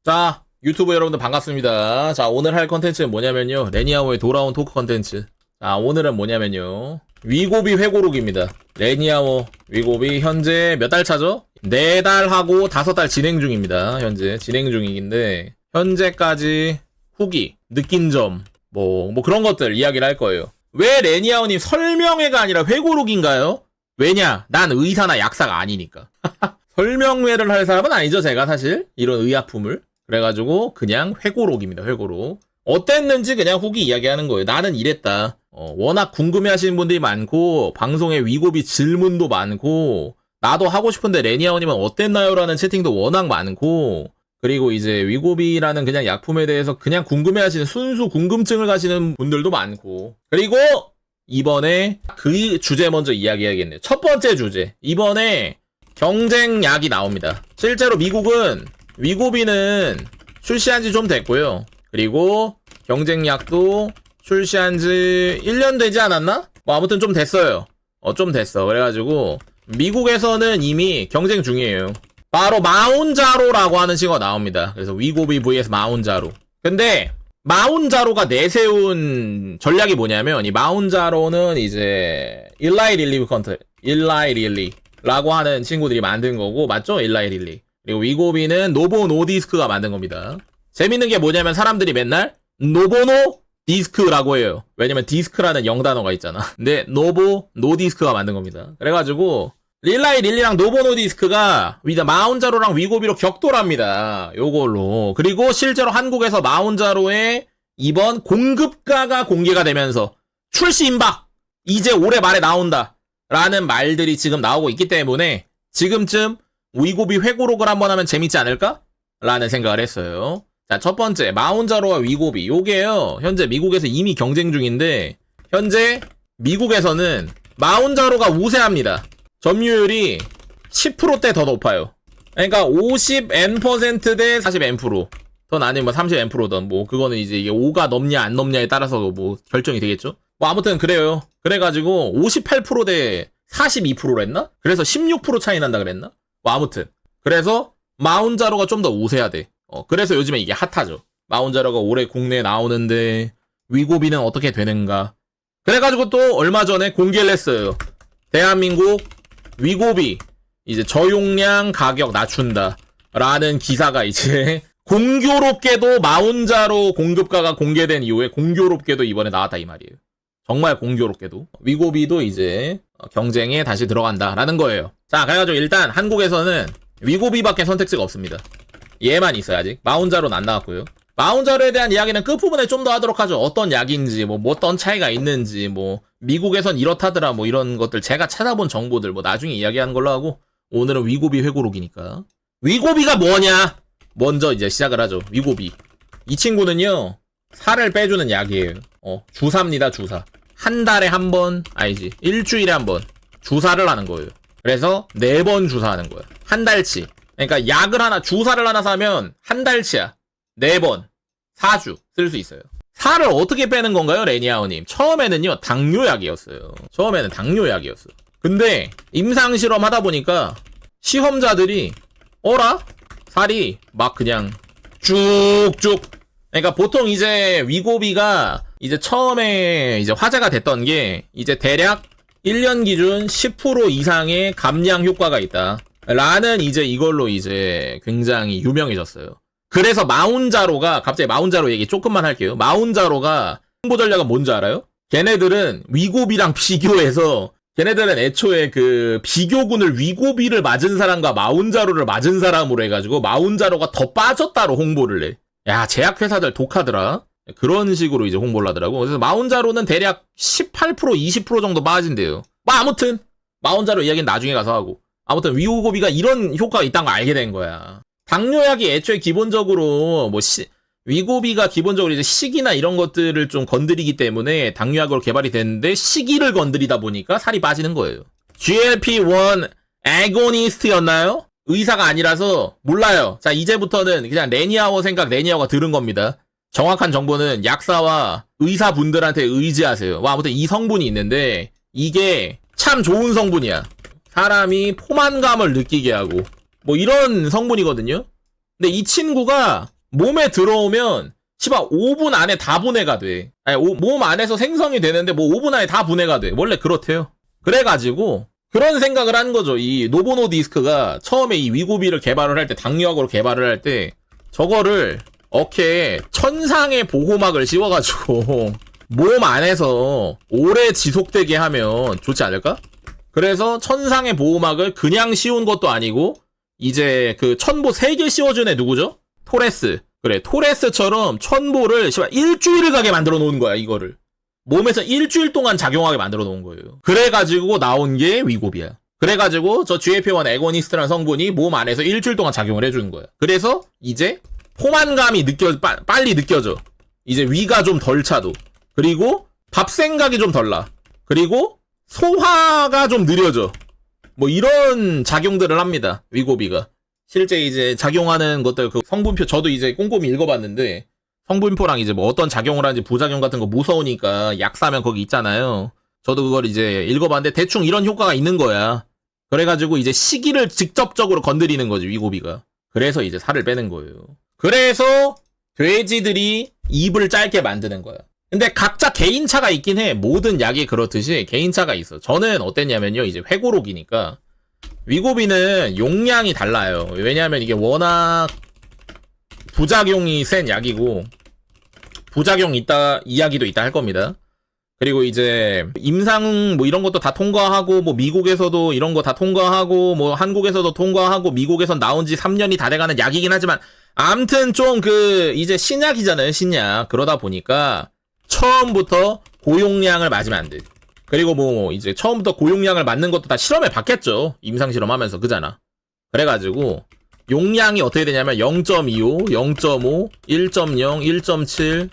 자, 유튜브 여러분들 반갑습니다. 자, 오늘 할 컨텐츠는 뭐냐면요. 레니아오의 돌아온 토크 컨텐츠. 자, 오늘은 뭐냐면요. 위고비 회고록입니다. 레니아오 위고비 현재 몇 달 차죠? 4달하고 5달 진행 중입니다. 현재 진행 중인데 현재까지 후기, 느낀 점, 뭐 그런 것들 이야기를 할 거예요. 왜 레니아오님 설명회가 아니라 회고록인가요? 왜냐? 난 의사나 약사가 아니니까. 설명회를 할 사람은 아니죠, 제가 사실. 이런 의약품을. 그래가지고 그냥 회고록입니다, 회고록. 어땠는지 그냥 후기 이야기하는 거예요. 나는 이랬다. 워낙 궁금해하시는 분들이 많고 방송에 위고비 질문도 많고 나도 하고 싶은데 레니아오님은 어땠나요? 라는 채팅도 워낙 많고 그리고 이제 위고비라는 그냥 약품에 대해서 그냥 궁금해하시는 순수 궁금증을 가시는 분들도 많고 그리고 이번에 그 주제 먼저 이야기해야겠네요. 첫 번째 주제. 이번에 경쟁약이 나옵니다. 실제로 미국은 위고비는 출시한 지 좀 됐고요. 그리고 경쟁약도 출시한 지 1년 되지 않았나? 뭐 아무튼 좀 됐어요. 좀 됐어. 그래가지고 미국에서는 이미 경쟁 중이에요. 바로 마운자로라고 하는 칭호가 나옵니다. 그래서 위고비 vs 마운자로. 근데 마운자로가 내세운 전략이 뭐냐면 이 마운자로는 이제 일라이 릴리라고 하는 친구들이 만든 거고 맞죠? 일라이 릴리. 그리고 위고비는 노보 노디스크가 만든 겁니다. 재밌는 게 뭐냐면 사람들이 맨날 노보노 디스크라고 해요. 왜냐면 디스크라는 영단어가 있잖아. 근데 노보 노디스크가 만든 겁니다. 그래가지고 릴라이 릴리랑 노보 노디스크가 마운자로랑 위고비로 격돌합니다. 요걸로. 그리고 실제로 한국에서 마운자로의 이번 공급가가 공개가 되면서 출시 임박! 이제 올해 말에 나온다. 라는 말들이 지금 나오고 있기 때문에 지금쯤 위고비 회고록을 한번 하면 재밌지 않을까? 라는 생각을 했어요. 자, 첫 번째, 마운자로와 위고비. 요게요, 현재 미국에서 이미 경쟁 중인데, 현재 미국에서는 마운자로가 우세합니다. 점유율이 10%대 더 높아요. 그러니까 50N% 대 40N%. 더 아니면 뭐 30N%든 뭐, 그거는 이제 이게 5가 넘냐 안 넘냐에 따라서 뭐 결정이 되겠죠? 뭐 아무튼 그래요. 그래가지고 58% 대 42%로 했나? 그래서 16% 차이 난다 그랬나? 뭐 아무튼. 그래서 마운자로가 좀 더 우세하대. 그래서 요즘에 이게 핫하죠. 마운자로가 올해 국내에 나오는데 위고비는 어떻게 되는가. 그래가지고 또 얼마 전에 공개를 했어요. 대한민국 위고비 이제 저용량 가격 낮춘다 라는 기사가 이제 공교롭게도 마운자로 공급가가 공개된 이후에 공교롭게도 이번에 나왔다 이 말이에요. 정말 공교롭게도 위고비도 이제 경쟁에 다시 들어간다 라는 거예요. 자, 그래가지고 일단 한국에서는 위고비밖에 선택지가 없습니다. 얘만 있어요. 아직 마운자로는 안 나왔고요. 마운자로에 대한 이야기는 끝부분에 좀 더 하도록 하죠. 어떤 약인지 뭐 어떤 차이가 있는지 뭐 미국에선 이렇다더라 뭐 이런 것들 제가 찾아본 정보들 뭐 나중에 이야기하는 걸로 하고 오늘은 위고비 회고록이니까. 위고비가 뭐냐? 먼저 이제 시작을 하죠. 위고비. 이 친구는요, 살을 빼주는 약이에요. 주사입니다. 주사. 한 달에 한 번, 아니지, 일주일에 한 번 주사를 하는 거예요. 그래서 4번 주사하는 거야. 한 달치. 그러니까 약을 하나, 주사를 하나 사면 한 달치야. 4번, 4주 쓸 수 있어요. 살을 어떻게 빼는 건가요, 레니아오님? 처음에는요, 당뇨약이었어요. 처음에는 당뇨약이었어요. 근데 임상실험 하다 보니까 시험자들이 어라? 살이 막 그냥 쭉쭉. 그러니까 보통 이제 위고비가 이제 처음에 이제 화제가 됐던 게 이제 대략 1년 기준 10% 이상의 감량 효과가 있다. 라는 이제 이걸로 이제 굉장히 유명해졌어요. 그래서 마운자로가 갑자기 마운자로 얘기 조금만 할게요. 마운자로가 홍보 전략은 뭔지 알아요? 걔네들은 위고비랑 비교해서 걔네들은 애초에 그 비교군을 위고비를 맞은 사람과 마운자로를 맞은 사람으로 해가지고 마운자로가 더 빠졌다로 홍보를 해. 야, 제약회사들 독하더라. 그런 식으로 이제 홍보를 하더라고. 그래서 마운자로는 대략 18% 20% 정도 빠진대요. 뭐 아무튼 마운자로 이야기는 나중에 가서 하고. 아무튼 위고비가 이런 효과가 있다는 걸 알게 된 거야. 당뇨약이 애초에 기본적으로 위고비가 기본적으로 이제 식이나 이런 것들을 좀 건드리기 때문에 당뇨약으로 개발이 됐는데 시기를 건드리다 보니까 살이 빠지는 거예요. GLP-1 애고니스트였나요? 의사가 아니라서 몰라요. 자, 이제부터는 그냥 레니아오 생각 레니아오가 들은 겁니다. 정확한 정보는 약사와 의사분들한테 의지하세요. 뭐 아무튼 이 성분이 있는데 이게 참 좋은 성분이야. 사람이 포만감을 느끼게 하고 뭐 이런 성분이거든요. 근데 이 친구가 몸에 들어오면 시발 5분 안에 다 분해가 돼. 아니, 몸 안에서 생성이 되는데 뭐 5분 안에 다 분해가 돼. 원래 그렇대요. 그래가지고 그런 생각을 한 거죠. 이 노보노 디스크가 처음에 이 위고비를 개발을 할 때, 당뇨약으로 개발을 할 때 저거를 어깨에 천상의 보호막을 씌워가지고 몸 안에서 오래 지속되게 하면 좋지 않을까? 그래서 천상의 보호막을 그냥 씌운 것도 아니고 이제 그 천보 3개 씌워준 애 누구죠? 토레스. 그래, 토레스처럼 천보를 일주일을 가게 만들어 놓은 거야, 이거를. 몸에서 일주일 동안 작용하게 만들어 놓은 거예요. 그래가지고 나온 게 위고비야. 그래가지고 저 GLP-1 애고니스트라는 성분이 몸 안에서 일주일 동안 작용을 해주는 거야. 그래서 이제 포만감이 빨리 느껴져. 이제 위가 좀 덜 차도. 그리고 밥 생각이 좀 덜 나. 그리고 소화가 좀 느려져. 뭐 이런 작용들을 합니다, 위고비가. 실제 이제 작용하는 것들 그 성분표 저도 이제 꼼꼼히 읽어봤는데 성분표랑 이제 뭐 어떤 작용을 하는지 부작용 같은 거 무서우니까 약 사면 거기 있잖아요. 저도 그걸 이제 읽어봤는데 대충 이런 효과가 있는 거야. 그래가지고 이제 식이를 직접적으로 건드리는 거지, 위고비가. 그래서 이제 살을 빼는 거예요. 그래서 돼지들이 입을 짧게 만드는 거야. 근데 각자 개인차가 있긴 해. 모든 약이 그렇듯이 개인차가 있어. 저는 어땠냐면요, 이제 회고록이니까 위고비는 용량이 달라요. 왜냐하면 이게 워낙 부작용이 센 약이고 부작용 있다, 이야기도 있다 할 겁니다. 그리고 이제 임상 뭐 이런 것도 다 통과하고 뭐 미국에서도 이런 거 다 통과하고 뭐 한국에서도 통과하고 미국에선 나온 지 3년이 다 돼가는 약이긴 하지만 암튼 좀 그 이제 신약이잖아요, 신약. 그러다 보니까 처음부터 고용량을 맞으면 안 돼. 그리고 뭐 이제 처음부터 고용량을 맞는 것도 다 실험해 봤겠죠. 임상 실험하면서 그잖아. 그래가지고 용량이 어떻게 되냐면 0.25, 0.5, 1.0, 1.7,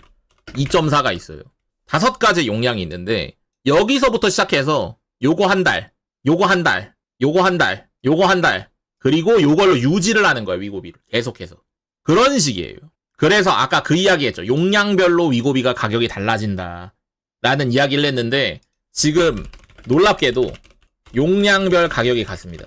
2.4가 있어요. 5가지 용량이 있는데 여기서부터 시작해서 요거 한 달, 요거 한 달, 요거 한 달, 요거 한 달, 그리고 요걸로 유지를 하는 거예요, 위고비를. 계속해서. 그런 식이에요. 그래서 아까 그 이야기 했죠. 용량별로 위고비가 가격이 달라진다 라는 이야기를 했는데 지금 놀랍게도 용량별 가격이 같습니다.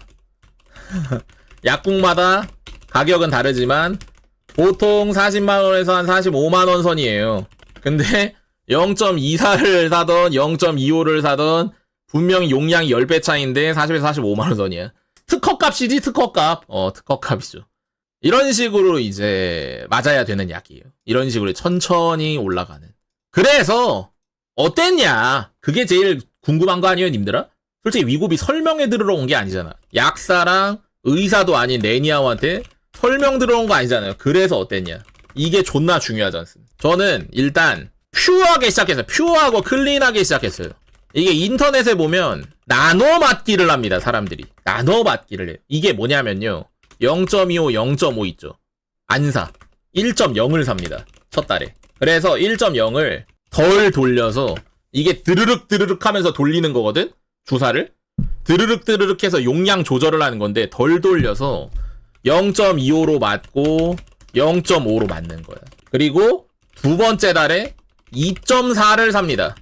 약국마다 가격은 다르지만 보통 40만원에서 한 45만원 선이에요. 근데 0.24를 사던 0.25를 사던 분명히 용량이 10배 차이인데 40에서 45만원 선이야. 특허값이지, 특허값. 특허값이죠. 이런 식으로 이제 맞아야 되는 약이에요. 이런 식으로 천천히 올라가는. 그래서 어땠냐? 그게 제일 궁금한 거 아니에요, 님들아? 솔직히 위고비 설명해 들으러 온 게 아니잖아. 약사랑 의사도 아닌 레니아우한테 설명 들어온 거 아니잖아요. 그래서 어땠냐? 이게 존나 중요하지 않습니까? 저는 일단 퓨어하게 시작했어요. 퓨어하고 클린하게 시작했어요. 이게 인터넷에 보면 나노 맞기를 합니다, 사람들이. 나노 맞기를 해요. 이게 뭐냐면요. 0.25, 0.5 있죠. 안 사. 1.0을 삽니다. 첫 달에. 그래서 1.0을 덜 돌려서 이게 드르륵 하면서 돌리는 거거든? 주사를? 드르륵 해서 용량 조절을 하는 건데 덜 돌려서 0.25로 맞고 0.5로 맞는 거야. 그리고 두 번째 달에 2.4를 삽니다.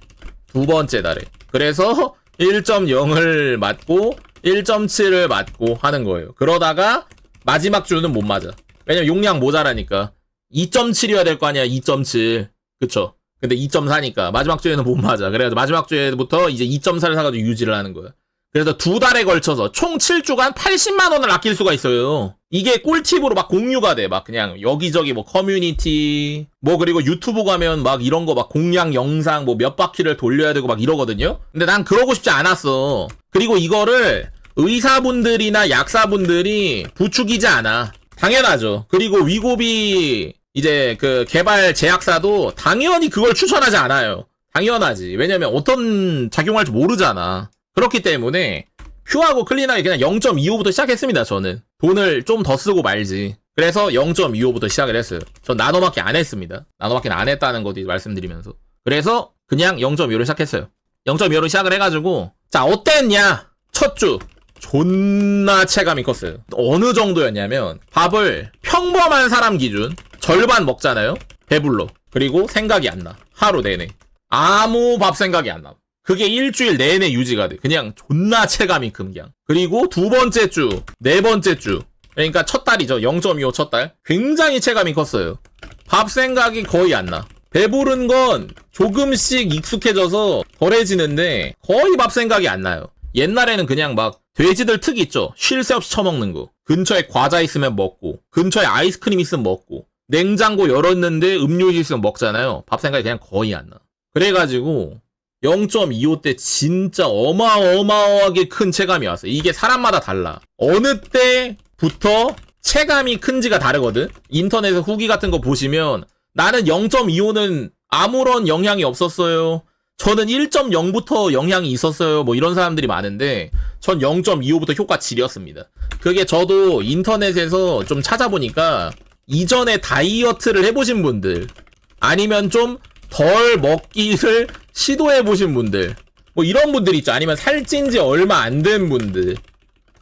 두 번째 달에. 그래서 1.0을 맞고 1.7을 맞고 하는 거예요. 그러다가 마지막 주는 못 맞아. 왜냐면 용량 모자라니까. 2.7이어야 될 거 아니야, 2.7. 그쵸? 근데 2.4니까 마지막 주에는 못 맞아. 그래가지고 마지막 주에부터 이제 2.4를 사가지고 유지를 하는 거야. 그래서 두 달에 걸쳐서 총 7주간 80만 원을 아낄 수가 있어요. 이게 꿀팁으로 막 공유가 돼. 막 그냥 여기저기 뭐 커뮤니티 뭐 그리고 유튜브 가면 막 이런 거 막 공략 영상 뭐 몇 바퀴를 돌려야 되고 막 이러거든요. 근데 난 그러고 싶지 않았어. 그리고 이거를 의사분들이나 약사분들이 부추기지 않아. 당연하죠. 그리고 위고비 이제 그 개발 제약사도 당연히 그걸 추천하지 않아요. 당연하지. 왜냐면 어떤 작용할지 모르잖아. 그렇기 때문에 퓨어하고 클린하게 그냥 0.25부터 시작했습니다. 저는 돈을 좀 더 쓰고 말지. 그래서 0.25부터 시작을 했어요. 전 나노마키 안 했습니다. 나노마키는 안 했다는 것도 말씀드리면서. 그래서 그냥 0.25를 시작했어요. 0.25로 시작을 해가지고 자 어땠냐? 첫 주 존나 체감이 컸어요. 어느 정도였냐면 밥을 평범한 사람 기준 절반 먹잖아요. 배불러. 그리고 생각이 안 나. 하루 내내. 아무 밥 생각이 안 나. 그게 일주일 내내 유지가 돼. 그냥 존나 체감이 금 그냥. 그리고 두 번째 주, 네 번째 주. 그러니까 첫 달이죠. 0.25 첫 달. 굉장히 체감이 컸어요. 밥 생각이 거의 안 나. 배부른 건 조금씩 익숙해져서 덜해지는데 거의 밥 생각이 안 나요. 옛날에는 그냥 막 돼지들 특 있죠. 쉴 새 없이 처먹는 거. 근처에 과자 있으면 먹고 근처에 아이스크림 있으면 먹고 냉장고 열었는데 음료수 있으면 먹잖아요. 밥 생각이 그냥 거의 안 나. 그래가지고 0.25 때 진짜 어마어마하게 큰 체감이 왔어요. 이게 사람마다 달라. 어느 때부터 체감이 큰지가 다르거든. 인터넷에 후기 같은 거 보시면 나는 0.25는 아무런 영향이 없었어요. 저는 1.0부터 영향이 있었어요. 뭐 이런 사람들이 많은데 전 0.25부터 효과 지렸습니다. 그게 저도 인터넷에서 좀 찾아보니까 이전에 다이어트를 해보신 분들 아니면 좀 덜 먹기를 시도해보신 분들 뭐 이런 분들 있죠. 아니면 살찐 지 얼마 안 된 분들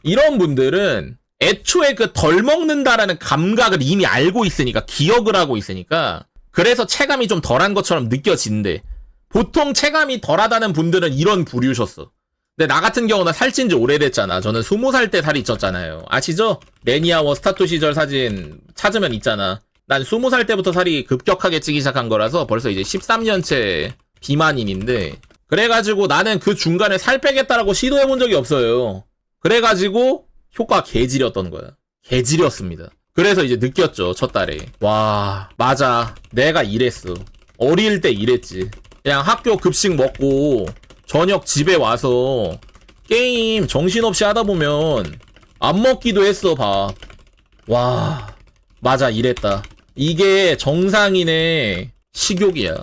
이런 분들은 애초에 그 덜 먹는다라는 감각을 이미 알고 있으니까 기억을 하고 있으니까 그래서 체감이 좀 덜한 것처럼 느껴진대. 보통 체감이 덜하다는 분들은 이런 부류셨어. 근데 나 같은 경우는 살찐 지 오래됐잖아. 저는 20살 때 살이 쪘잖아요. 아시죠? 매니아워 스타트 시절 사진 찾으면 있잖아. 난 20살 때부터 살이 급격하게 찌기 시작한 거라서 벌써 이제 13년째 비만인인데 그래가지고 나는 그 중간에 살 빼겠다라고 시도해본 적이 없어요. 그래가지고 효과 개지렸던 거야. 개지렸습니다. 그래서 이제 느꼈죠. 첫 달에. 와 맞아. 내가 이랬어. 어릴 때 이랬지. 그냥 학교 급식 먹고 저녁 집에 와서 게임 정신없이 하다 보면 안 먹기도 했어 밥. 와 맞아 이랬다. 이게 정상인의 식욕이야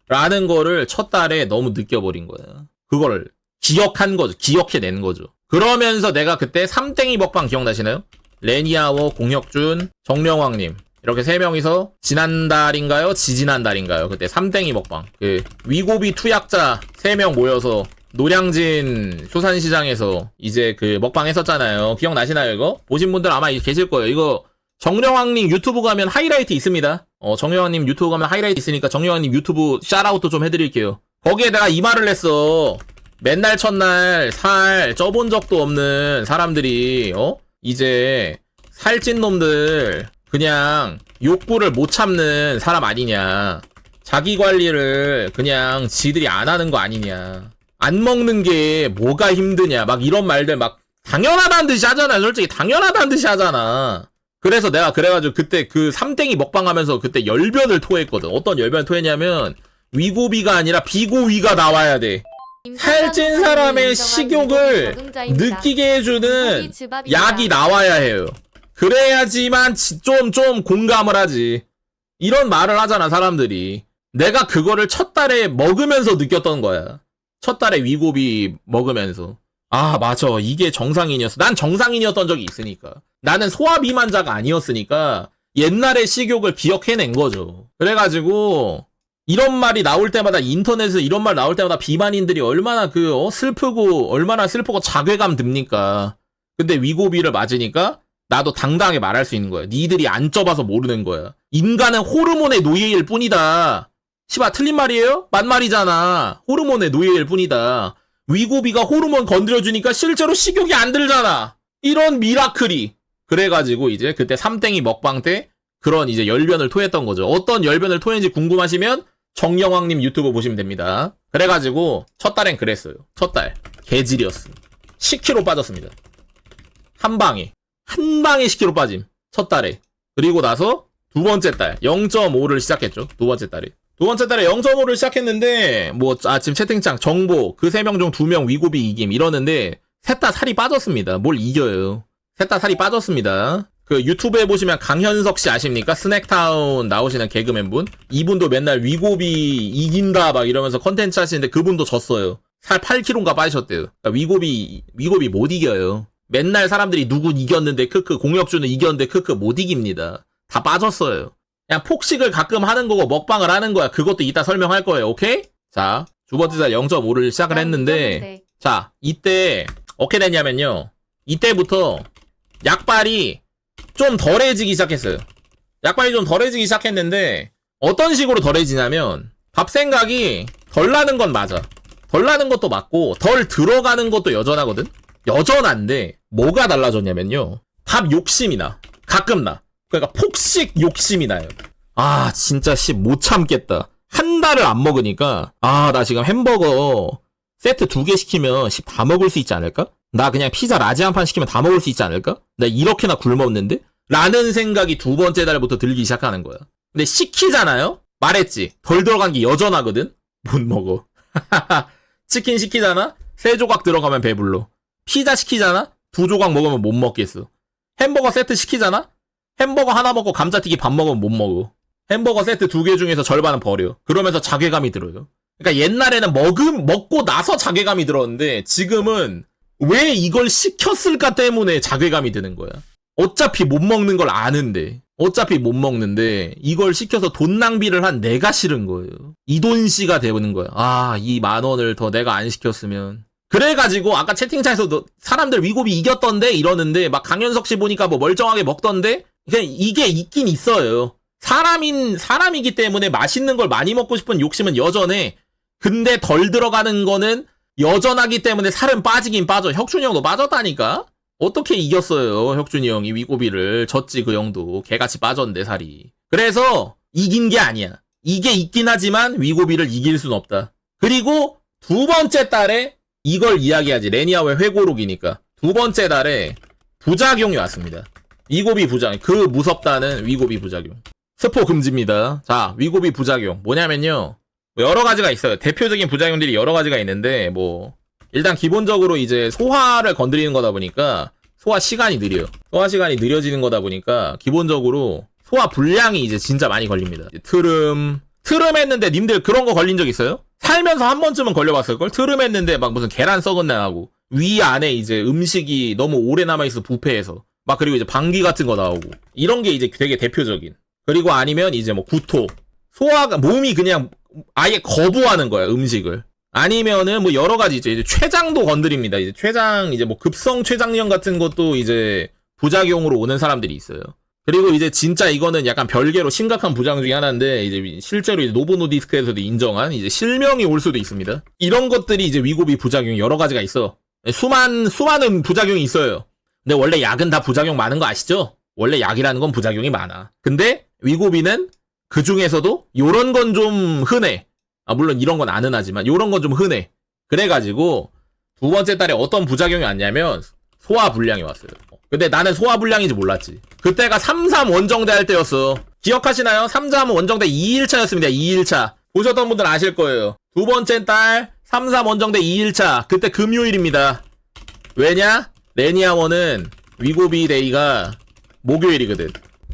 라는 거를 첫 달에 너무 느껴버린 거야. 그걸 기억한 거죠. 기억해낸 거죠. 그러면서 내가 그때 삼땡이 먹방 기억나시나요? 레니아워, 공혁준, 정명왕님 이렇게 세 명이서 지난달인가요? 지지난달인가요? 그때 삼땡이 먹방 그 위고비 투약자 3명 모여서 노량진 수산시장에서 이제 그 먹방 했었잖아요. 기억나시나요 이거? 보신 분들 아마 계실 거예요. 이거 정영왕님 유튜브 가면 하이라이트 있습니다. 정영왕님 유튜브 가면 하이라이트 있으니까 정영왕님 유튜브 샤라웃도 좀 해드릴게요. 거기에 내가 이 말을 했어. 맨날 첫날 살 쪄본 적도 없는 사람들이 이제 살찐 놈들 그냥 욕구를 못 참는 사람 아니냐. 자기 관리를 그냥 지들이 안 하는 거 아니냐. 안 먹는 게 뭐가 힘드냐. 막 이런 말들 막 당연하다는 듯이 하잖아. 솔직히 당연하다는 듯이 하잖아. 그래서 내가 그래가지고 그때 그 삼땡이 먹방하면서 그때 열변을 토했거든. 어떤 열변을 토했냐면 위고비가 아니라 비고위가 나와야 돼. 살찐 사람의 식욕을 느끼게 해주는 약이 나와야 해요. 그래야지만 좀 공감을 하지. 이런 말을 하잖아 사람들이. 내가 그거를 첫 달에 먹으면서 느꼈던 거야. 첫 달에 위고비 먹으면서. 아 맞아 이게 정상인이었어. 난 정상인이었던 적이 있으니까. 나는 소아비만자가 아니었으니까 옛날의 식욕을 기억해낸 거죠. 그래가지고 이런 말이 나올 때마다 인터넷에서 이런 말 나올 때마다 비만인들이 얼마나 얼마나 슬프고 자괴감 듭니까. 근데 위고비를 맞으니까 나도 당당하게 말할 수 있는 거야. 니들이 안 쪄봐서 모르는 거야. 인간은 호르몬의 노예일 뿐이다. 씨발 틀린 말이에요? 맞말이잖아. 호르몬의 노예일 뿐이다. 위고비가 호르몬 건드려주니까 실제로 식욕이 안 들잖아. 이런 미라클이. 그래가지고 이제 그때 삼땡이 먹방 때 그런 이제 열변을 토했던 거죠. 어떤 열변을 토했는지 궁금하시면 정영왕님 유튜브 보시면 됩니다. 그래가지고 첫 달엔 그랬어요. 첫 달 개질이었어. 10kg 빠졌습니다. 한 방에 10kg 빠짐. 첫 달에. 그리고 나서 두 번째 달 0.5를 시작했죠. 두 번째 달에 0.5를 시작했는데 지금 채팅창 정보 그 3명 중 2명 위고비 이김 이러는데 셋 다 살이 빠졌습니다. 뭘 이겨요. 셋 다 살이 빠졌습니다. 그 유튜브에 보시면 강현석 씨 아십니까? 스낵타운 나오시는 개그맨분. 이분도 맨날 위고비 이긴다 막 이러면서 컨텐츠 하시는데 그분도 졌어요. 살 8kg인가 빠지셨대요. 그러니까 위고비 못 이겨요. 맨날 사람들이 누군 이겼는데 크크 공혁주는 이겼는데 크크 못 이깁니다. 다 빠졌어요. 그냥 폭식을 가끔 하는 거고 먹방을 하는 거야. 그것도 이따 설명할 거예요. 오케이? 자, 두 번째 달 0.5를 시작을 했는데 자, 이때 어떻게 됐냐면요. 이때부터 약발이 좀 덜해지기 시작했어요. 약발이 좀 덜해지기 시작했는데 어떤 식으로 덜해지냐면 밥 생각이 덜 나는 건 맞아. 덜 나는 것도 맞고 덜 들어가는 것도 여전하거든. 여전한데 뭐가 달라졌냐면요. 밥 욕심이 나. 가끔 나. 그러니까 폭식 욕심이 나요. 아, 진짜 못 참겠다. 한 달을 안 먹으니까, 나 지금 햄버거 세트 2개 시키면 다 먹을 수 있지 않을까? 나 그냥 피자 라지 한 판 시키면 다 먹을 수 있지 않을까? 나 이렇게나 굶었는데? 라는 생각이 두 번째 달부터 들기 시작하는 거야. 근데 시키잖아요? 말했지. 덜 들어간 게 여전하거든? 못 먹어. 치킨 시키잖아? 3조각 들어가면 배불러. 피자 시키잖아? 2조각 먹으면 못 먹겠어. 햄버거 세트 시키잖아? 햄버거 하나 먹고 감자튀김 밥 먹으면 못 먹어. 햄버거 세트 2개 중에서 절반은 버려. 그러면서 자괴감이 들어요. 그러니까 옛날에는 먹고 나서 자괴감이 들었는데 지금은 왜 이걸 시켰을까 때문에 자괴감이 드는 거야. 어차피 못 먹는 걸 아는데. 어차피 못 먹는데 이걸 시켜서 돈 낭비를 한 내가 싫은 거예요. 이돈씨가 되는 거야. 이 10,000원을 더 내가 안 시켰으면. 그래가지고 아까 채팅창에서 사람들 위고비 이겼던데 이러는데 막 강현석 씨 보니까 뭐 멀쩡하게 먹던데 그냥 이게 있긴 있어요. 사람이기 때문에 맛있는 걸 많이 먹고 싶은 욕심은 여전해. 근데 덜 들어가는 거는 여전하기 때문에 살은 빠지긴 빠져. 혁준이 형도 빠졌다니까? 어떻게 이겼어요, 혁준이 형이 위고비를. 졌지, 그 형도. 개같이 빠졌는데, 살이. 그래서 이긴 게 아니야. 이게 있긴 하지만 위고비를 이길 순 없다. 그리고 두 번째 달에 이걸 이야기하지. 레니아웰 회고록이니까. 두 번째 달에 부작용이 왔습니다. 위고비 부작용. 그 무섭다는 위고비 부작용. 스포 금지입니다. 자, 위고비 부작용. 뭐냐면요. 여러 가지가 있어요. 대표적인 부작용들이 여러 가지가 있는데, 일단 기본적으로 이제 소화를 건드리는 거다 보니까 소화 시간이 느려요. 소화 시간이 느려지는 거다 보니까 기본적으로 소화 불량이 이제 진짜 많이 걸립니다. 트름 했는데 님들 그런 거 걸린 적 있어요? 살면서 한 번쯤은 걸려봤을걸? 트름 했는데 막 무슨 계란 썩은 나고 위 안에 이제 음식이 너무 오래 남아있어 부패해서 막 그리고 이제 방귀 같은 거 나오고 이런 게 이제 되게 대표적인. 그리고 아니면 이제 뭐 구토. 소화가 몸이 그냥 아예 거부하는 거야 음식을. 아니면은 뭐 여러 가지 이제 췌장도 건드립니다. 이제 췌장 이제 뭐 급성 췌장염 같은 것도 이제 부작용으로 오는 사람들이 있어요. 그리고 이제 진짜 이거는 약간 별개로 심각한 부작용 중에 하나인데 이제 실제로 이제 노보노디스크에서도 인정한 이제 실명이 올 수도 있습니다. 이런 것들이 이제 위고비 부작용이 여러 가지가 있어. 수많은 부작용이 있어요. 근데 원래 약은 다 부작용 많은 거 아시죠? 원래 약이라는 건 부작용이 많아. 근데 위고비는 그 중에서도 요런 건 좀 흔해. 물론 이런 건 안 흔하지만 요런 건 좀 흔해. 그래가지고 두 번째 달에 어떤 부작용이 왔냐면 소화불량이 왔어요. 근데 나는 소화불량인지 몰랐지. 그때가 3.3 원정대 할 때였어. 기억하시나요? 3.3 원정대 2일차였습니다. 2일차. 보셨던 분들 아실 거예요. 두 번째 달 3.3 원정대 2일차. 그때 금요일입니다. 왜냐? 레니아원은 위고비 데이가 목요일이거든.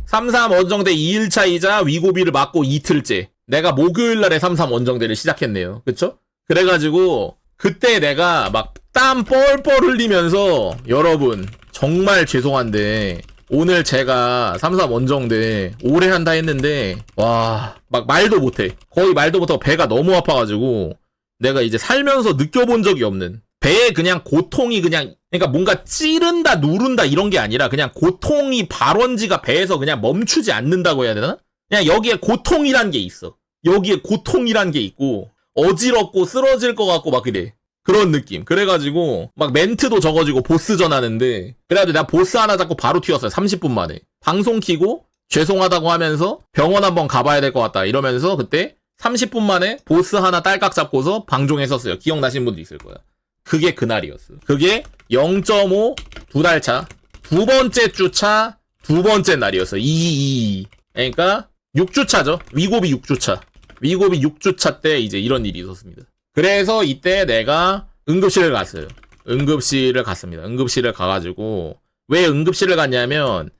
3.3 원정대 2일차이자 위고비를 맞고 이틀째. 내가 목요일날에 3.3 원정대를 시작했네요. 그쵸? 그래가지고 그때 내가 막 땀 뻘뻘 흘리면서 여러분 정말 죄송한데 오늘 제가 3.3 원정대 오래 한다 했는데 와 막 말도 못해. 거의 말도 못하고 배가 너무 아파가지고 내가 이제 살면서 느껴본 적이 없는 배에 그냥 고통이 그러니까 뭔가 찌른다 누른다 이런 게 아니라 그냥 고통이 발원지가 배에서 그냥 멈추지 않는다고 해야 되나? 그냥 여기에 고통이란 게 있어. 여기에 고통이란 게 있고 어지럽고 쓰러질 것 같고 막 그래. 그런 느낌. 그래가지고 막 멘트도 적어지고 보스전 하는데 그래가지고 내가 보스 하나 잡고 바로 튀었어요. 30분 만에. 방송 키고 죄송하다고 하면서 병원 한번 가봐야 될 것 같다 이러면서 그때 30분 만에 보스 하나 딸깍 잡고서 방종했었어요. 기억나시는 분도 있을 거야. 그게 그날이었어. 그게 0.5 두 달 차. 두 번째 주차 두 번째 날이었어. 222. 그러니까 6주차죠. 위고비 6주차. 위고비 6주차 때 이제 이런 일이 있었습니다. 그래서 이때 내가 응급실을 갔어요. 응급실을 갔습니다. 응급실을 가가지고 왜 응급실을 갔냐면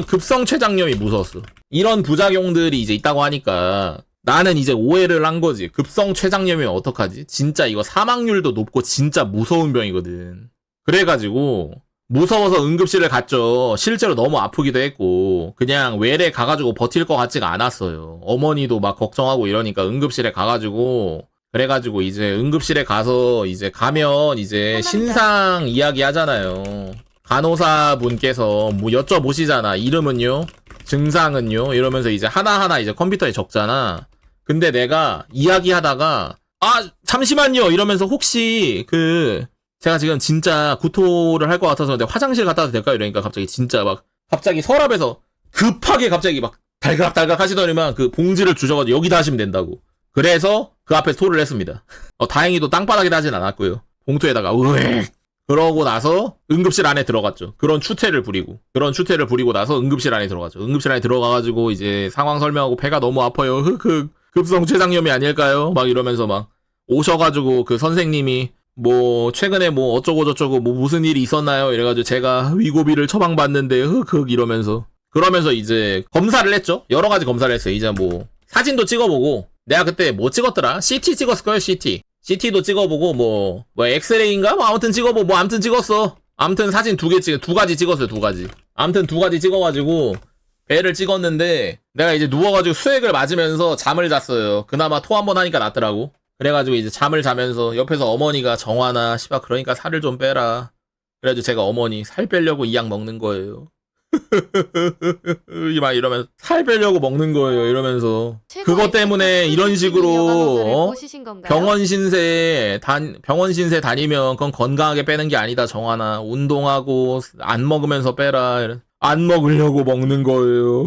급성 췌장염이 무서웠어. 이런 부작용들이 이제 있다고 하니까 나는 이제 오해를 한 거지. 급성 췌장염이면 어떡하지? 진짜 이거 사망률도 높고 진짜 무서운 병이거든. 그래가지고 무서워서 응급실을 갔죠. 실제로 너무 아프기도 했고 그냥 외래 가가지고 버틸 것 같지가 않았어요. 어머니도 막 걱정하고 이러니까 응급실에 가가지고 그래가지고 이제 응급실에 가서 이제 가면 이제 신상 이야기 하잖아요. 간호사분께서 뭐 여쭤보시잖아. 이름은요? 증상은요? 이러면서 이제 하나하나 이제 컴퓨터에 적잖아. 근데 내가 이야기하다가 잠시만요 이러면서 혹시 제가 지금 진짜 구토를 할 것 같아서 근데 화장실 갔다 와도 될까요? 이러니까 갑자기 진짜 막 갑자기 서랍에서 급하게 갑자기 막 달각달각 하시더니만 그 봉지를 주셔가지고 여기다 하시면 된다고. 그래서 그 앞에 토를 했습니다. 다행히도 땅바닥에다 하진 않았고요. 봉투에다가 으액 그러고 나서 응급실 안에 들어갔죠. 그런 추태를 부리고 나서 응급실 안에 들어갔죠. 응급실 안에 들어가가지고 이제 상황 설명하고 배가 너무 아파요. 흑흑 급성 췌장염이 아닐까요? 막 이러면서 막 오셔가지고 그 선생님이 뭐 최근에 뭐 어쩌고 저쩌고 뭐 무슨 일이 있었나요? 이래가지고 제가 위고비를 처방받는데 흑흑 이러면서 그러면서 이제 검사를 했죠. 여러 가지 검사를 했어요. 이제 뭐 사진도 찍어보고 내가 그때 뭐 찍었더라? CT 찍었을 거예요. CT도 찍어보고 뭐 엑스레이인가? 뭐 아무튼 찍어보고 뭐 아무튼 찍었어. 아무튼 사진 두 가지 찍었어요. 두 가지. 아무튼 두 가지 찍어가지고 배를 찍었는데 내가 이제 누워가지고 수액을 맞으면서 잠을 잤어요. 그나마 토 한 번 하니까 낫더라고. 그래가지고 이제 잠을 자면서 옆에서 어머니가 정환아 씨발 그러니까 살을 좀 빼라. 그래가지고 제가 어머니 살 빼려고 이 약 먹는 거예요. 막 이러면서 살 빼려고 먹는 거예요. 이러면서 그것 때문에 이런 식으로 병원 신세 다니면 그건 건강하게 빼는 게 아니다. 정환아 운동하고 안 먹으면서 빼라. 안 먹으려고 먹는 거예요.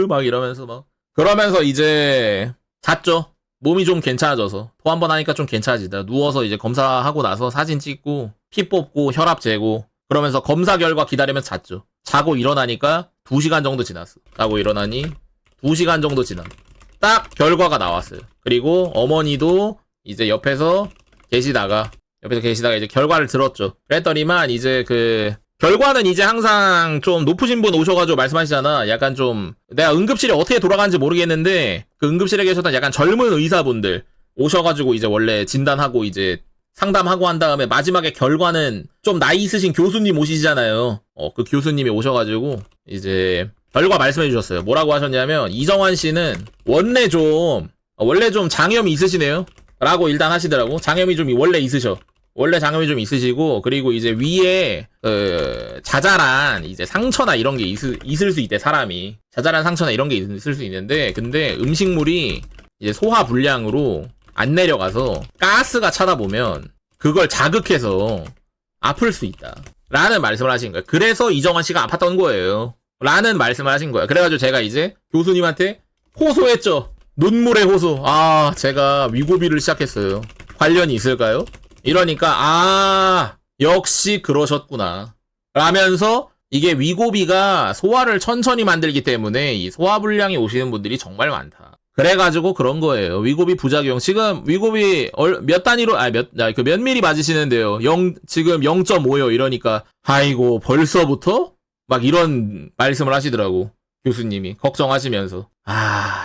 막 이러면서 막 그러면서 이제 잤죠. 몸이 좀 괜찮아져서 토 한 번 하니까 좀 괜찮아지다. 누워서 이제 검사하고 나서 사진 찍고 피 뽑고 혈압 재고 그러면서 검사 결과 기다리면서 잤죠. 자고 일어나니까 2시간 정도 지났어. 자고 일어나니 2시간 정도 딱 결과가 나왔어요. 그리고 어머니도 이제 옆에서 계시다가 이제 결과를 들었죠. 그랬더니만 이제 그 결과는 이제 항상 좀 높으신 분 오셔가지고 말씀하시잖아. 약간 좀 내가 응급실에 어떻게 돌아가는지 모르겠는데 그 응급실에 계셨던 약간 젊은 의사분들 오셔가지고 이제 원래 진단하고 이제 상담하고 한 다음에 마지막에 결과는 좀 나이 있으신 교수님 오시잖아요. 그 교수님이 오셔가지고 이제 결과 말씀해 주셨어요. 뭐라고 하셨냐면 이정환 씨는 원래 좀 장염이 있으시네요. 라고 일단 하시더라고. 장염이 좀 원래 좀 있으시고 그리고 이제 위에 자잘한 이제 상처나 이런 게 있을 수 있대. 사람이 자잘한 상처나 이런 게 있을 수 있는데 근데 음식물이 이제 소화 불량으로 안 내려가서 가스가 차다 보면 그걸 자극해서 아플 수 있다. 라는 말씀을 하신 거예요. 그래서 이정환 씨가 아팠던 거예요. 라는 말씀을 하신 거예요. 그래가지고 제가 이제 교수님한테 호소했죠. 눈물의 호소. 제가 위고비를 시작했어요. 관련이 있을까요? 이러니까 역시 그러셨구나. 라면서 이게 위고비가 소화를 천천히 만들기 때문에 이 소화불량이 오시는 분들이 정말 많다. 그래가지고 그런 거예요. 위고비 부작용. 지금 위고비 몇 단위로 몇 미리 맞으시는데요. 지금 0.5요. 이러니까 아이고 벌써부터 막 이런 말씀을 하시더라고. 교수님이 걱정하시면서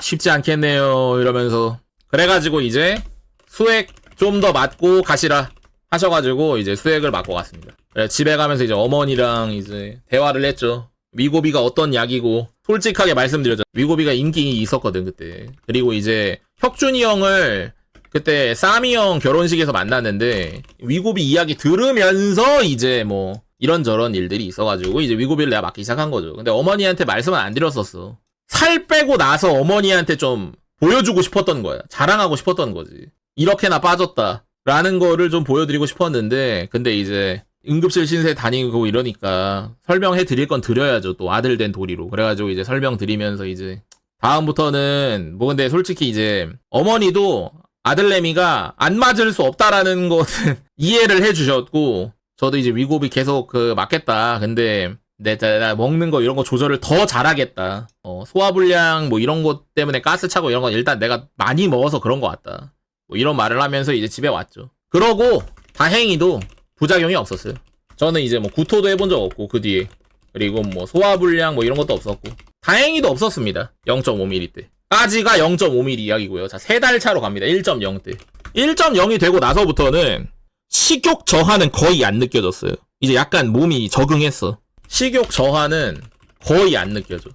쉽지 않겠네요. 이러면서 그래가지고 이제 수액 좀 더 맞고 가시라 하셔가지고 이제 수액을 맞고 갔습니다. 그래, 집에 가면서 이제 어머니랑 이제 대화를 했죠. 위고비가 어떤 약이고 솔직하게 말씀드렸죠. 위고비가 인기 있었거든 그때. 그리고 이제 혁준이 형을 그때 싸미 형 결혼식에서 만났는데 위고비 이야기 들으면서 이제 뭐 이런저런 일들이 있어가지고 이제 위고비를 내가 맞기 시작한 거죠. 근데 어머니한테 말씀은 안 드렸었어. 살 빼고 나서 어머니한테 좀 보여주고 싶었던 거야. 자랑하고 싶었던 거지. 이렇게나 빠졌다 라는 거를 좀 보여드리고 싶었는데 근데 이제 응급실 신세 다니고 이러니까 설명해 드릴 건 드려야죠. 또 아들 된 도리로. 그래가지고 이제 설명 드리면서 이제 다음부터는 뭐 근데 솔직히 이제 어머니도 아들내미가 안 맞을 수 없다라는 것은 이해를 해주셨고 저도 이제 위고비 계속 맞겠다. 근데 내가 먹는 거 이런 거 조절을 더 잘하겠다. 소화불량 뭐 이런 것 때문에 가스 차고 이런 건 일단 내가 많이 먹어서 그런 것 같다. 뭐 이런 말을 하면서 이제 집에 왔죠. 그러고 다행히도 부작용이 없었어요. 저는 이제 뭐 구토도 해본 적 없고 그 뒤에 그리고 뭐 소화불량 뭐 이런 것도 없었고 다행히도 없었습니다. 0.5mm 때 까지가 0.5mm 이야기고요. 자 3달 차로 갑니다. 1.0 때 1.0이 되고 나서부터는 식욕 저하는 거의 안 느껴졌어요. 이제 약간 몸이 적응했어. 식욕 저하는 거의 안 느껴져.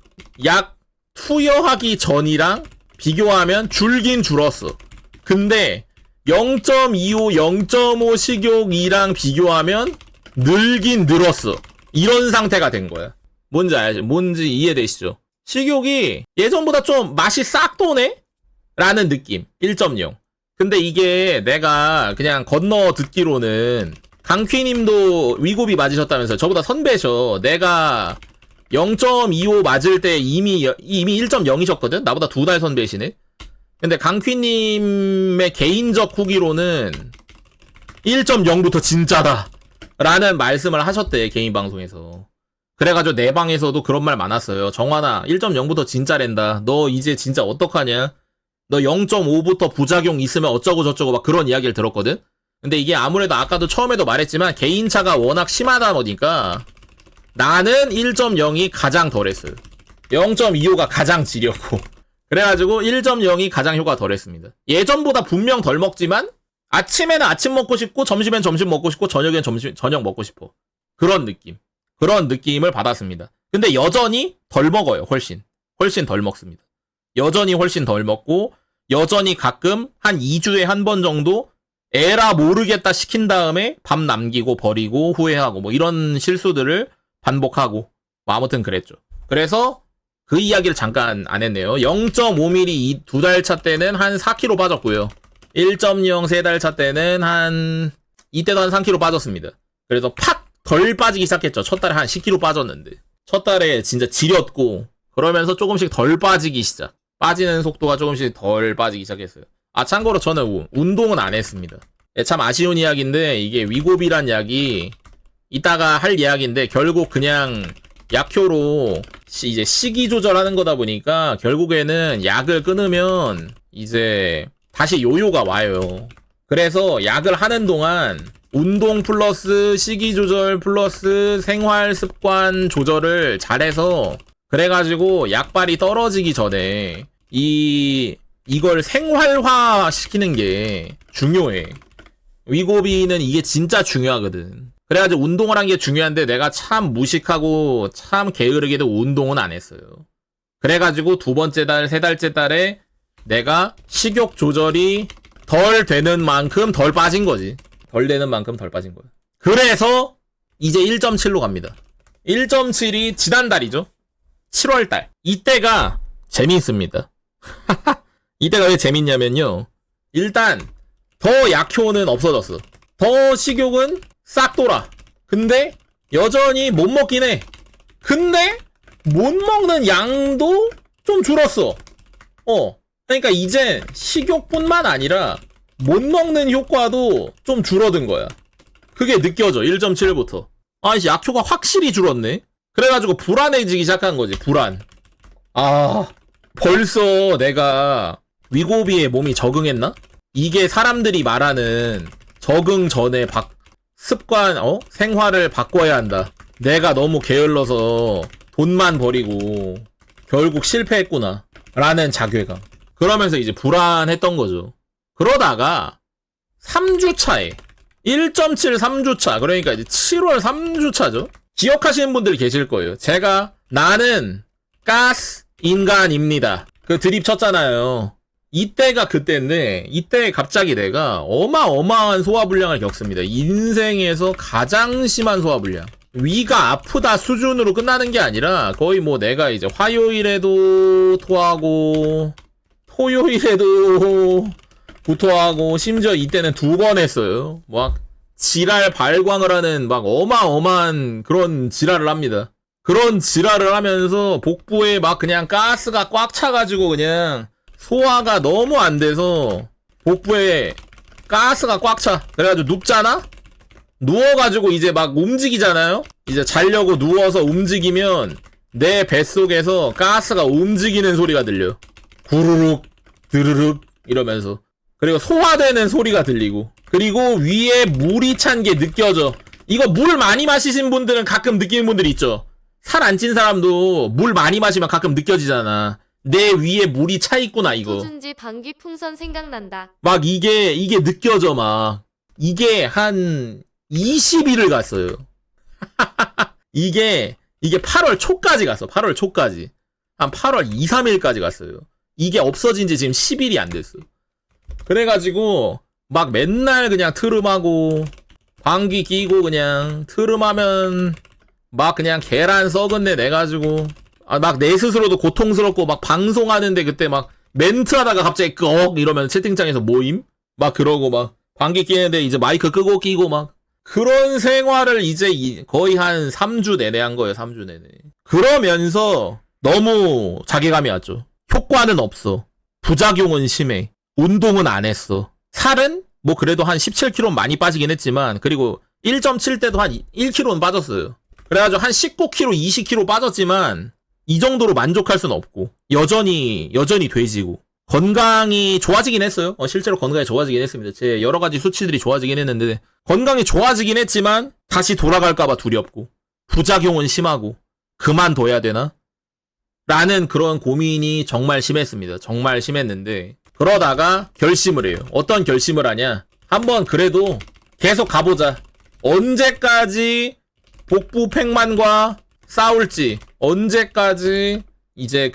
약 투여하기 전이랑 비교하면 줄긴 줄었어. 근데 0.25, 0.5 식욕이랑 비교하면 늘긴 늘었어. 이런 상태가 된 거야. 뭔지 알죠? 뭔지 이해되시죠? 식욕이 예전보다 좀 맛이 싹 도네? 라는 느낌. 1.0. 근데 이게 내가 그냥 건너 듣기로는 강퀴님도 위고비 맞으셨다면서요. 저보다 선배셔. 내가 0.25 맞을 때 이미 1.0이셨거든? 나보다 2달 선배시네? 근데 강퀴님의 개인적 후기로는 1.0부터 진짜다. 라는 말씀을 하셨대, 개인 방송에서. 그래가지고 내 방에서도 그런 말 많았어요. 정환아, 1.0부터 진짜랜다. 너 이제 진짜 어떡하냐? 너 0.5부터 부작용 있으면 어쩌고 저쩌고 막 그런 이야기를 들었거든? 근데 이게 아무래도 아까도 처음에도 말했지만 개인차가 워낙 심하다 보니까 나는 1.0이 가장 덜했어요. 0.25가 가장 지렸고. 그래가지고 1.0이 가장 효과가 덜했습니다. 예전보다 분명 덜 먹지만 아침에는 아침 먹고 싶고 점심엔 점심 먹고 싶고 저녁엔 저녁 먹고 싶어. 그런 느낌. 그런 느낌을 받았습니다. 근데 여전히 덜 먹어요. 훨씬 덜 먹습니다. 여전히 훨씬 덜 먹고 여전히 가끔 한 2주에 한 번 정도 에라 모르겠다 시킨 다음에 밥 남기고 버리고 후회하고 뭐 이런 실수들을 반복하고 뭐 아무튼 그랬죠. 그래서 그 이야기를 잠깐 안 했네요. 0.5mm 2달 차 때는 한 4kg 빠졌고요. 1.0 3달 차 때는 이때도 한 3kg 빠졌습니다. 그래서 팍 덜 빠지기 시작했죠. 첫 달에 한 10kg 빠졌는데. 첫 달에 진짜 지렸고 그러면서 조금씩 덜 빠지기 시작. 빠지는 속도가 조금씩 덜 빠지기 시작했어요. 아, 참고로 저는 운동은 안 했습니다. 참 아쉬운 이야기인데 이게 위고비란 약이 이따가 할 이야기인데 결국 그냥 약효로 이제 식이 조절하는 거다 보니까 결국에는 약을 끊으면 이제 다시 요요가 와요. 그래서 약을 하는 동안 운동 플러스 식이 조절 플러스 생활 습관 조절을 잘해서 그래가지고 약발이 떨어지기 전에 이걸 생활화 시키는 게 중요해. 위고비는 이게 진짜 중요하거든. 그래가지고 운동을 한 게 중요한데 내가 참 무식하고 참 게으르게도 운동은 안 했어요. 그래가지고 두 번째 달, 세 달째 달에 내가 식욕 조절이 덜 되는 만큼 덜 빠진 거지. 덜 되는 만큼 덜 빠진 거야. 그래서 이제 1.7로 갑니다. 1.7이 지난달이죠. 7월달. 이때가 재미있습니다. 이때가 왜 재밌냐면요. 일단 더 약효는 없어졌어. 더 식욕은 싹 돌아. 근데 여전히 못 먹긴 해. 근데 못 먹는 양도 좀 줄었어. 그러니까 이제 식욕뿐만 아니라 못 먹는 효과도 좀 줄어든 거야. 그게 느껴져. 1.7부터. 이제 약효가 확실히 줄었네. 그래가지고 불안해지기 시작한 거지. 불안. 벌써 내가 위고비에 몸이 적응했나? 이게 사람들이 말하는 적응 전에 습관, 생활을 바꿔야 한다. 내가 너무 게을러서 돈만 버리고 결국 실패했구나. 라는 자괴감. 그러면서 이제 불안했던 거죠. 그러다가 3주차에 1.7 3주차, 그러니까 이제 7월 3주차죠. 기억하시는 분들이 계실 거예요. 나는 가스 인간입니다. 그 드립 쳤잖아요. 이때가 그때인데 이때 갑자기 내가 어마어마한 소화불량을 겪습니다. 인생에서 가장 심한 소화불량. 위가 아프다 수준으로 끝나는 게 아니라 거의 뭐 내가 이제 화요일에도 토하고 토요일에도 구토하고 심지어 이때는 2번 했어요. 막 지랄 발광을 하는 막 어마어마한 그런 지랄을 합니다. 그런 지랄을 하면서 복부에 막 그냥 가스가 꽉 차가지고 그냥 소화가 너무 안 돼서 복부에 가스가 꽉 차. 그래가지고 눕잖아? 누워가지고 이제 막 움직이잖아요? 이제 자려고 누워서 움직이면 내 뱃속에서 가스가 움직이는 소리가 들려. 구르륵 드르륵 이러면서. 그리고 소화되는 소리가 들리고. 그리고 위에 물이 찬 게 느껴져. 이거 물 많이 마시신 분들은 가끔 느끼는 분들이 있죠. 살 안 찐 사람도 물 많이 마시면 가끔 느껴지잖아. 내 위에 물이 차 있구나 이거. 소준지 방귀 풍선 생각난다. 막 이게 느껴져 막. 이게 한 20일을 갔어요. 이게 8월 초까지 갔어. 8월 초까지. 한 8월 2, 3일까지 갔어요. 이게 없어진 지 지금 10일이 안 됐어. 그래가지고 막 맨날 그냥 트름하고 방귀 끼고 그냥 트름하면 막 그냥 계란 썩은 내 내가지고 막 내 스스로도 고통스럽고 막 방송하는데 그때 막 멘트 하다가 갑자기 꺽 이러면 채팅창에서 모임? 막 그러고 막 방귀 끼는데 이제 마이크 끄고 끼고 막 그런 생활을 이제 거의 한 3주 내내 한 거예요. 3주 내내. 그러면서 너무 자괴감이 왔죠. 효과는 없어. 부작용은 심해. 운동은 안 했어. 살은 뭐 그래도 한 17kg 많이 빠지긴 했지만, 그리고 1.7 때도 한 1kg는 빠졌어요. 그래가지고 한 19kg, 20kg 빠졌지만 이 정도로 만족할 수는 없고, 여전히 돼지고, 건강이 좋아지긴 했어요. 실제로 건강이 좋아지긴 했습니다. 제 여러 가지 수치들이 좋아지긴 했는데, 건강이 좋아지긴 했지만 다시 돌아갈까봐 두렵고, 부작용은 심하고, 그만둬야 되나? 라는 그런 고민이 정말 심했습니다. 정말 심했는데, 그러다가 결심을 해요. 어떤 결심을 하냐? 한번 그래도 계속 가보자. 언제까지 복부 팽만과 싸울지, 언제까지 이제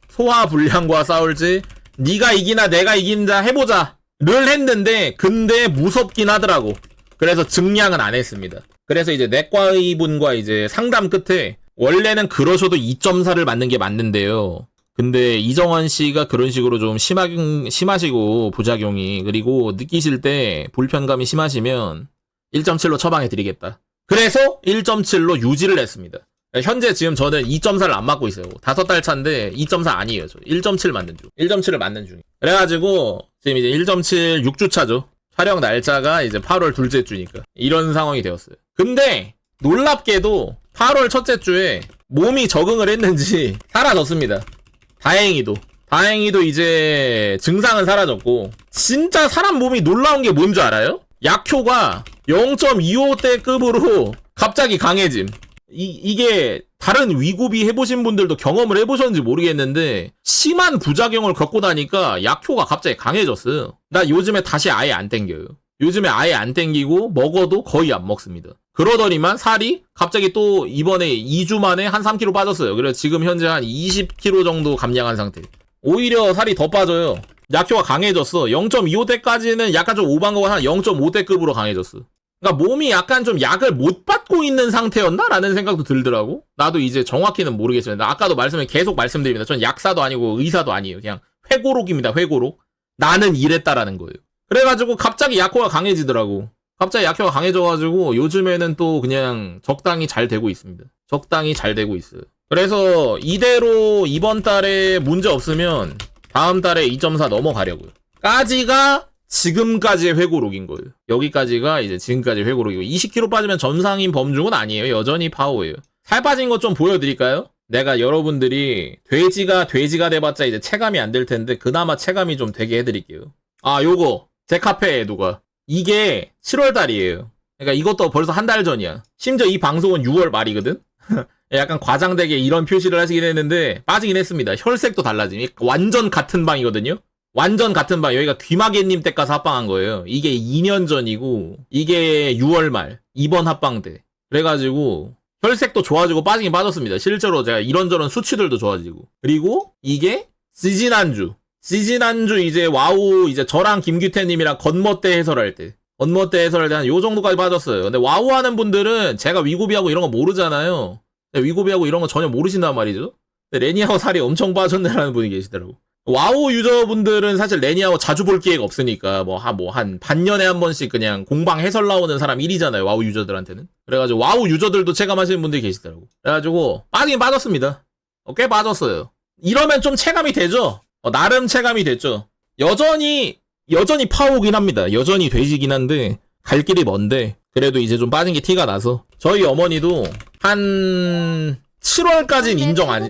소화불량과 싸울지, 네가 이기나 내가 이긴다 해보자 를 했는데, 근데 무섭긴 하더라고. 그래서 증량은 안 했습니다. 그래서 이제 내과의분과 이제 상담 끝에, 원래는 그러셔도 2.4를 맞는 게 맞는데요, 근데 이정원 씨가 그런 식으로 좀 심하시고, 부작용이, 그리고 느끼실 때 불편감이 심하시면 1.7로 처방해 드리겠다. 그래서 1.7로 유지를 했습니다. 현재 지금 저는 2.4를 안 맞고 있어요. 5달 차인데 2.4 아니에요. 저 1.7 맞는 중. 1.7을 맞는 중. 그래가지고 지금 이제 1.7 6주 차죠. 촬영 날짜가 이제 8월 둘째 주니까 이런 상황이 되었어요. 근데 놀랍게도 8월 첫째 주에 몸이 적응을 했는지 사라졌습니다. 다행히도 이제 증상은 사라졌고, 진짜 사람 몸이 놀라운 게 뭔지 알아요? 약효가 0.25대 급으로 갑자기 강해짐. 이게 다른 위고비 해보신 분들도 경험을 해보셨는지 모르겠는데, 심한 부작용을 겪고 나니까 약효가 갑자기 강해졌어요. 나 요즘에 다시 아예 안 땡겨요. 요즘에 아예 안 땡기고 먹어도 거의 안 먹습니다. 그러더니만 살이 갑자기 또 이번에 2주 만에 한 3kg 빠졌어요. 그래서 지금 현재 한 20kg 정도 감량한 상태. 오히려 살이 더 빠져요. 약효가 강해졌어. 0.25대까지는 약간 좀 오반 거가 한 0.5대급으로 강해졌어. 그러니까 몸이 약간 좀 약을 못 받고 있는 상태였나? 라는 생각도 들더라고. 나도 이제 정확히는 모르겠어요. 아까도 계속 말씀드립니다. 전 약사도 아니고 의사도 아니에요. 그냥 회고록입니다. 회고록. 나는 이랬다라는 거예요. 그래가지고 갑자기 약효가 강해지더라고. 갑자기 약효가 강해져가지고 요즘에는 또 그냥 적당히 잘 되고 있습니다. 적당히 잘 되고 있어요. 그래서 이대로 이번 달에 문제 없으면 다음 달에 2.4 넘어가려고요. 까지가 지금까지의 회고록인 거예요. 여기까지가 이제 지금까지 회고록이고, 20kg 빠지면 정상인 범중은 아니에요. 여전히 파워예요. 살 빠진 것 좀 보여드릴까요? 내가 여러분들이 돼지가 돼봤자 이제 체감이 안 될 텐데, 그나마 체감이 좀 되게 해드릴게요. 요거 제 카페에 누가, 이게 7월 달이에요. 그러니까 이것도 벌써 한 달 전이야. 심지어 이 방송은 6월 말이거든. 약간 과장되게 이런 표시를 하시긴 했는데 빠지긴 했습니다. 혈색도 달라짐. 완전 같은 방이거든요. 완전 같은 방. 여기가 귀마개님 때 가서 합방한 거예요. 이게 2년 전이고 이게 6월 말 이번 합방 때. 그래가지고 혈색도 좋아지고 빠지긴 빠졌습니다. 실제로 제가 이런저런 수치들도 좋아지고. 그리고 이게 지지난주 이제 와우, 이제 저랑 김규태님이랑 건머대 해설할 때 한 요 정도까지 빠졌어요. 근데 와우 하는 분들은 제가 위고비하고 이런 거 모르잖아요. 위고비하고 이런 거 전혀 모르신단 말이죠. 근데 레니하고 살이 엄청 빠졌네라는 분이 계시더라고. 와우 유저분들은 사실 레니하고 자주 볼 기회가 없으니까 한 반년에 한 번씩 그냥 공방 해설 나오는 사람 1이잖아요. 와우 유저들한테는. 그래가지고 와우 유저들도 체감하시는 분들이 계시더라고. 그래가지고 빠지긴 빠졌습니다. 꽤 빠졌어요. 이러면 좀 체감이 되죠? 나름 체감이 됐죠. 여전히 파워긴 합니다. 여전히 돼지긴 한데 갈 길이 먼데, 그래도 이제 좀 빠진 게 티가 나서 저희 어머니도 한 7월까지는 인정 안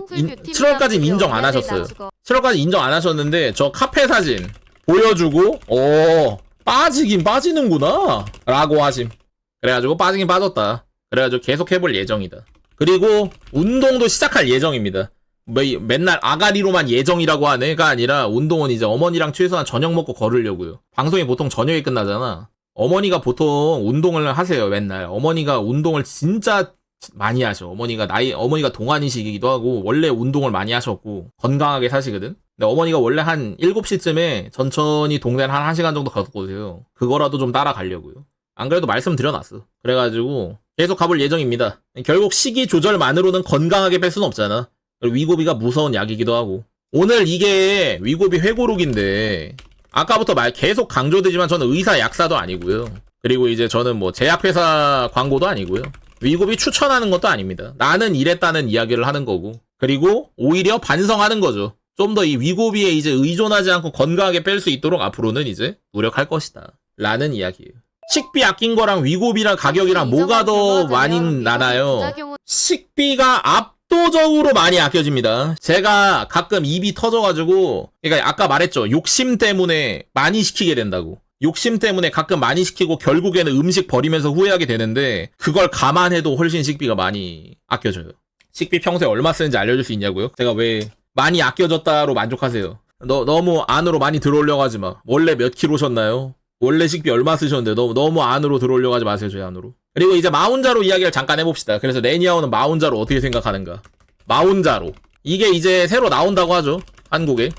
하셨어요. 7월까지 인정 안 하셨는데 저 카페 사진 보여주고 빠지긴 빠지는구나 라고 하심. 그래가지고 빠지긴 빠졌다. 그래가지고 계속 해볼 예정이다. 그리고 운동도 시작할 예정입니다. 맨날 아가리로만 예정이라고 하네가 아니라, 운동은 이제 어머니랑 최소한 저녁 먹고 걸으려고요. 방송이 보통 저녁에 끝나잖아. 어머니가 보통 운동을 하세요. 맨날 어머니가 운동을 진짜 많이 하셔. 어머니가 동안이시기도 하고 원래 운동을 많이 하셨고 건강하게 사시거든. 근데 어머니가 원래 한 7시쯤에 천천히 동네를 한 1시간 정도 걷고 오세요. 그거라도 좀 따라가려고요. 안 그래도 말씀드려놨어. 그래가지고 계속 가볼 예정입니다. 결국 식이 조절만으로는 건강하게 뺄 수는 없잖아. 위고비가 무서운 약이기도 하고. 오늘 이게 위고비 회고록인데, 아까부터 계속 강조되지만 저는 의사 약사도 아니고요. 그리고 이제 저는 뭐 제약회사 광고도 아니고요. 위고비 추천하는 것도 아닙니다. 나는 이랬다는 이야기를 하는 거고. 그리고 오히려 반성하는 거죠. 좀 더 이 위고비에 이제 의존하지 않고 건강하게 뺄 수 있도록 앞으로는 이제 노력할 것이다. 라는 이야기예요. 식비 아낀 거랑 위고비랑 가격이랑 뭐가 더 많이 나나요? 부작용은 식비가 압도적으로 많이 아껴집니다. 제가 가끔 입이 터져가지고, 그러니까 아까 말했죠. 욕심 때문에 많이 시키게 된다고. 욕심 때문에 가끔 많이 시키고 결국에는 음식 버리면서 후회하게 되는데 그걸 감안해도 훨씬 식비가 많이 아껴져요. 식비 평소에 얼마 쓰는지 알려줄 수 있냐고요? 제가 왜 많이 아껴졌다로 만족하세요? 너무 안으로 많이 들어올려고 하지 마. 원래 몇 킬로셨나요? 원래 식비 얼마 쓰셨는데 너무 안으로 들어올려고 하지 마세요. 저희 안으로. 그리고 이제 마운자로 이야기를 잠깐 해봅시다. 그래서 레니아오는 마운자로 어떻게 생각하는가? 마운자로. 이게 이제 새로 나온다고 하죠. 한국에.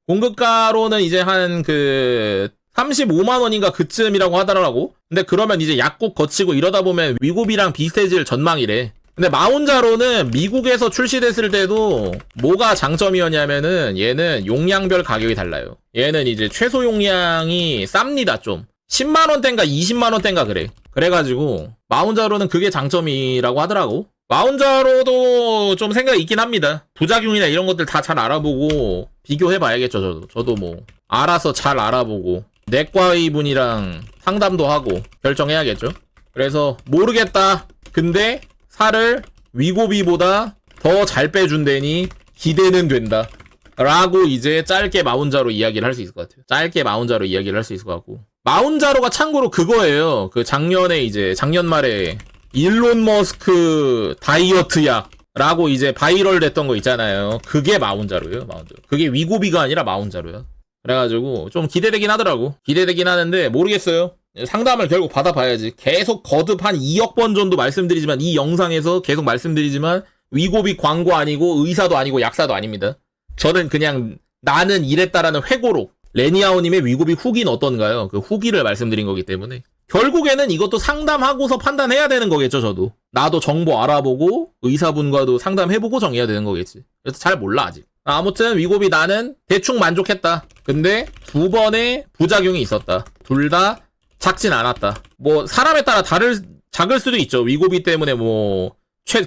공급가로는 이제 한 35만원인가 그쯤이라고 하더라고. 근데 그러면 이제 약국 거치고 이러다 보면 위고비랑 비슷해질 전망이래. 근데 마운자로는 미국에서 출시됐을 때도 뭐가 장점이었냐면은 얘는 용량별 가격이 달라요. 얘는 이제 최소 용량이 쌉니다, 좀. 10만원대인가 20만원대인가 그래. 그래가지고 마운자로는 그게 장점이라고 하더라고. 마운자로도 좀 생각이 있긴 합니다. 부작용이나 이런 것들 다 잘 알아보고 비교해봐야겠죠. 저도 뭐 알아서 잘 알아보고 내과의분이랑 상담도 하고 결정해야겠죠. 그래서 모르겠다. 근데 살을 위고비보다 더 잘 빼준다니 기대는 된다. 라고 이제 짧게 마운자로 이야기를 할 수 있을 것 같아요. 짧게 마운자로 이야기를 할 수 있을 것 같고. 마운자로가 참고로 그거예요. 작년 말에 일론 머스크 다이어트 약라고 이제 바이럴 됐던 거 있잖아요. 그게 마운자로예요. 그게 위고비가 아니라 마운자로요. 그래가지고 좀 기대되긴 하더라고. 기대되긴 하는데 모르겠어요. 상담을 결국 받아봐야지. 계속 거듭 한 2억 번 정도 말씀드리지만 이 영상에서 계속 말씀드리지만 위고비 광고 아니고 의사도 아니고 약사도 아닙니다. 저는 그냥 나는 이랬다라는 회고록 레니아오님의 위고비 후기는 어떤가요? 그 후기를 말씀드린 거기 때문에 결국에는 이것도 상담하고서 판단해야 되는 거겠죠. 저도 나도 정보 알아보고 의사분과도 상담해보고 정해야 되는 거겠지. 그래서 잘 몰라 아직. 아무튼 위고비 나는 대충 만족했다. 근데 2번의 부작용이 있었다. 둘 다 작진 않았다. 뭐 사람에 따라 작을 수도 있죠. 위고비 때문에 뭐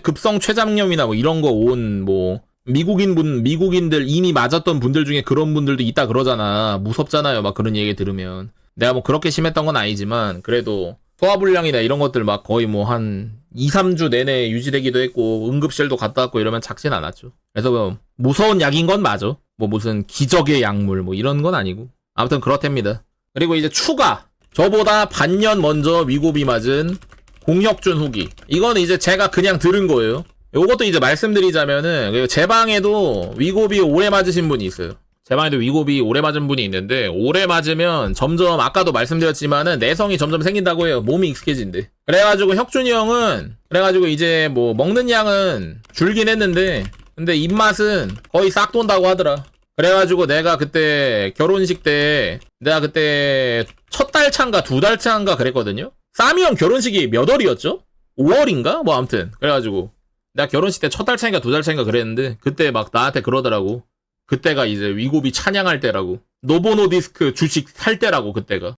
급성 췌장염이나 뭐 이런 거 온 뭐 미국인들 이미 맞았던 분들 중에 그런 분들도 있다 그러잖아. 무섭잖아요. 막 그런 얘기 들으면. 내가 뭐 그렇게 심했던 건 아니지만 그래도 소화불량이나 이런 것들 막 거의 뭐 한 2, 3주 내내 유지되기도 했고 응급실도 갔다 왔고 이러면 작진 않았죠. 그래서 뭐 무서운 약인 건 맞아. 뭐 무슨 기적의 약물 뭐 이런 건 아니고. 아무튼 그렇답니다. 그리고 이제 추가. 저보다 반년 먼저 위고비 맞은 공혁준 후기. 이건 이제 제가 그냥 들은 거예요. 요것도 이제 말씀드리자면은 제 방에도 위고비 오래 맞으신 분이 있어요. 제 방에도 위고비 오래 맞은 분이 있는데 오래 맞으면 점점 아까도 말씀드렸지만은 내성이 점점 생긴다고 해요. 몸이 익숙해진대. 그래가지고 혁준이 형은 그래가지고 이제 뭐 먹는 양은 줄긴 했는데 근데 입맛은 거의 싹 돈다고 하더라. 그래가지고 내가 그때 결혼식 때 내가 그때 첫 달 차인가 2달 차인가 그랬거든요. 싸미 형 결혼식이 몇 월이었죠? 5월인가? 뭐 아무튼 그래가지고 내가 결혼식 때 첫 달 차인가 2달 차인가 그랬는데 그때 막 나한테 그러더라고. 그때가 이제 위고비 찬양할 때라고. 노보노디스크 주식 살 때라고 그때가.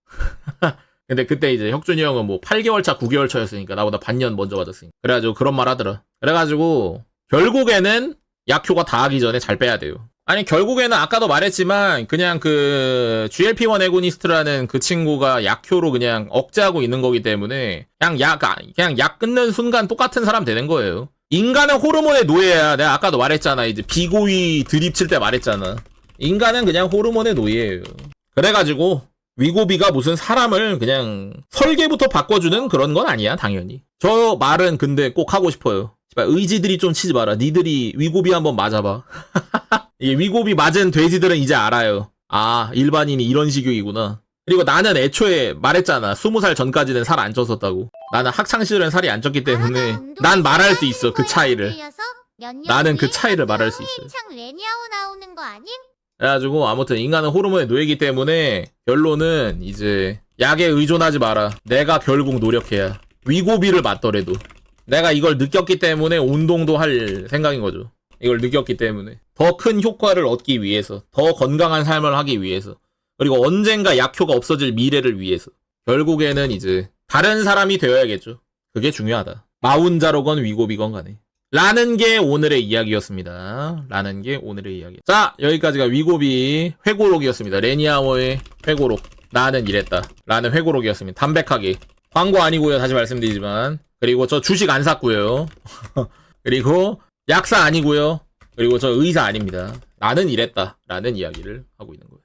근데 그때 이제 혁준이 형은 뭐 8개월 차 9개월 차였으니까 나보다 반년 먼저 맞았으니까. 그래가지고 그런 말 하더라. 그래가지고 결국에는 약효가 다 하기 전에 잘 빼야 돼요. 아니 결국에는 아까도 말했지만 그냥 그 GLP-1 애고니스트라는 그 친구가 약효로 그냥 억제하고 있는 거기 때문에 그냥 약 끊는 순간 똑같은 사람 되는 거예요. 인간은 호르몬의 노예야. 내가 아까도 말했잖아. 이제 비고이 드립 칠 때 말했잖아. 인간은 그냥 호르몬의 노예예요. 그래가지고 위고비가 무슨 사람을 그냥 설계부터 바꿔주는 그런 건 아니야. 당연히. 저 말은 근데 꼭 하고 싶어요. 의지들이 좀 치지 마라. 니들이 위고비 한번 맞아봐. 이게 위고비 맞은 돼지들은 이제 알아요. 아, 일반인이 이런 식이구나. 그리고 나는 애초에 말했잖아. 20살 전까지는 살 안 쪘었다고. 나는 학창시절엔 살이 안 쪘기 때문에 난 말할 수 있어. 그 차이를. 나는 그 차이를 말할 수 있어요. 그래가지고 아무튼 인간은 호르몬의 노예이기 때문에 결론은 이제 약에 의존하지 마라. 내가 결국 노력해야. 위고비를 맞더라도. 내가 이걸 느꼈기 때문에 운동도 할 생각인 거죠. 이걸 느꼈기 때문에. 더 큰 효과를 얻기 위해서. 더 건강한 삶을 하기 위해서. 그리고 언젠가 약효가 없어질 미래를 위해서. 결국에는 이제 다른 사람이 되어야겠죠. 그게 중요하다. 마운자로건 위고비건 간에. 라는 게 오늘의 이야기였습니다. 라는 게 오늘의 이야기. 자, 여기까지가 위고비 회고록이었습니다. 레니아워의 회고록. 나는 이랬다. 라는 회고록이었습니다. 담백하게. 광고 아니고요. 다시 말씀드리지만. 그리고 저 주식 안 샀고요. 그리고 약사 아니고요. 그리고 저 의사 아닙니다. 나는 이랬다. 라는 이야기를 하고 있는 거예요.